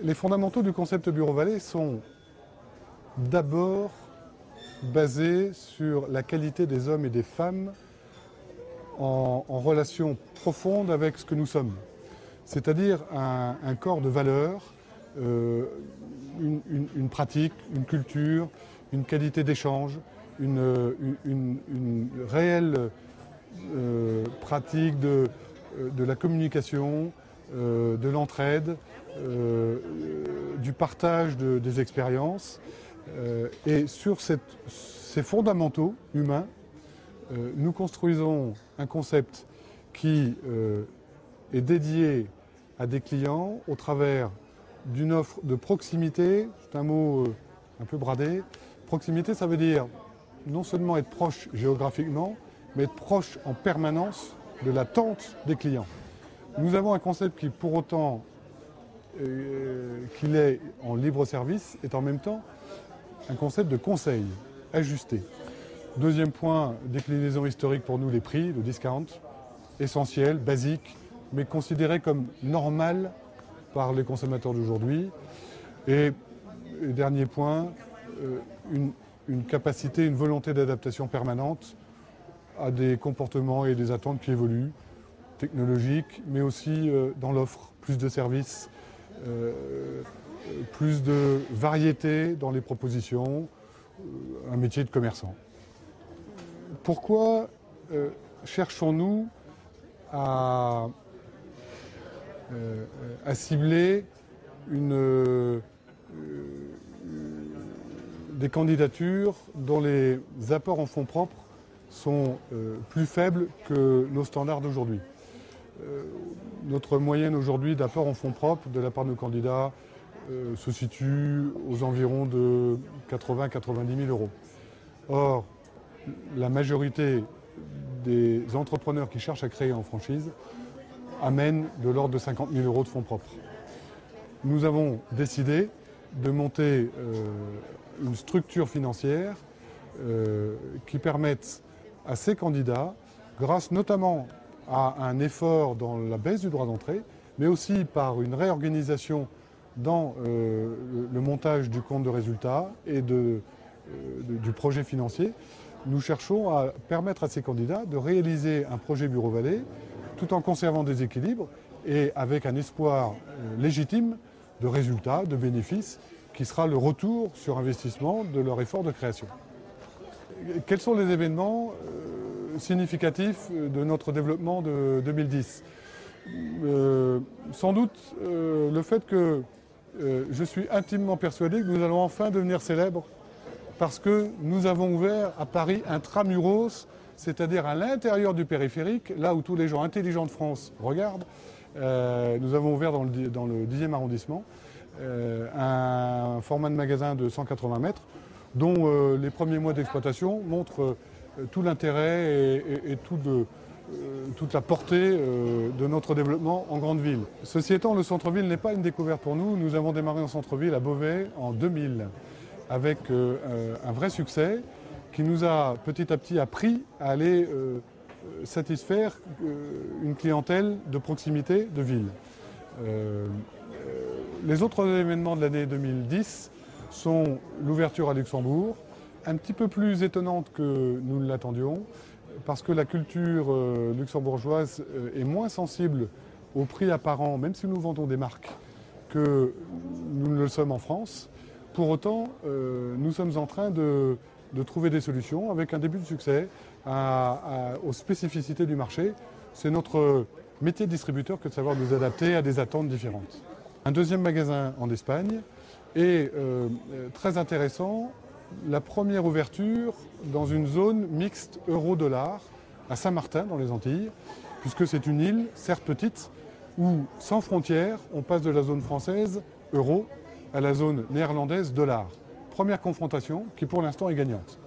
Les fondamentaux du concept Bureau Vallée sont d'abord basés sur la qualité des hommes et des femmes en relation profonde avec ce que nous sommes. C'est-à-dire un corps de valeurs, une pratique, une culture, une qualité d'échange, une réelle pratique de la communication, de l'entraide, du partage des expériences. Et sur ces fondamentaux humains, nous construisons un concept qui est dédié à des clients au travers d'une offre de proximité. C'est un mot un peu bradé. Proximité, ça veut dire non seulement être proche géographiquement, mais être proche en permanence de l'attente des clients. Nous avons un concept qui, pour autant qu'il est en libre service, est en même temps un concept de conseil ajusté. Deuxième point, déclinaison historique pour nous, les prix, le discount, essentiel, basique, mais considéré comme normal par les consommateurs d'aujourd'hui. Et dernier point, une capacité, une volonté d'adaptation permanente à des comportements et des attentes qui évoluent, technologiques, mais aussi dans l'offre, plus de services, plus de variété dans les propositions, un métier de commerçant. Pourquoi cherchons-nous à cibler des candidatures dont les apports en fonds propres sont plus faibles que nos standards d'aujourd'hui? Notre moyenne aujourd'hui d'apport en fonds propres de la part de nos candidats se situe aux environs de 80-90 000 euros. Or, la majorité des entrepreneurs qui cherchent à créer en franchise amènent de l'ordre de 50 000 euros de fonds propres. Nous avons décidé de monter une structure financière qui permette à ces candidats, grâce notamment à un effort dans la baisse du droit d'entrée, mais aussi par une réorganisation dans le montage du compte de résultat et du projet financier, nous cherchons à permettre à ces candidats de réaliser un projet Bureau Vallée tout en conservant des équilibres et avec un espoir légitime de résultats, de bénéfices, qui sera le retour sur investissement de leur effort de création. Quels sont les événements significatifs de notre développement de 2010 ? Sans doute le fait que je suis intimement persuadé que nous allons enfin devenir célèbres parce que nous avons ouvert à Paris intramuros, c'est-à-dire à l'intérieur du périphérique, là où tous les gens intelligents de France regardent. Nous avons ouvert dans le 10e arrondissement un format de magasin de 180 mètres dont les premiers mois d'exploitation montrent tout l'intérêt et toute la portée de notre développement en grande ville. Ceci étant, le centre-ville n'est pas une découverte pour nous. Nous avons démarré en centre-ville à Beauvais en 2000 avec un vrai succès qui nous a petit à petit appris à aller satisfaire une clientèle de proximité de ville. Les autres événements de l'année 2010 sont l'ouverture à Luxembourg, un petit peu plus étonnante que nous ne l'attendions, parce que la culture luxembourgeoise est moins sensible au prix apparent, même si nous vendons des marques, que nous ne le sommes en France. Pour autant, nous sommes en train de trouver des solutions avec un début de succès aux spécificités du marché. C'est notre métier de distributeur que de savoir nous adapter à des attentes différentes. Un deuxième magasin en Espagne et très intéressant, la première ouverture dans une zone mixte euro-dollar à Saint-Martin dans les Antilles, puisque c'est une île, certes petite, où sans frontières, on passe de la zone française euro à la zone néerlandaise dollar. Première confrontation qui pour l'instant est gagnante.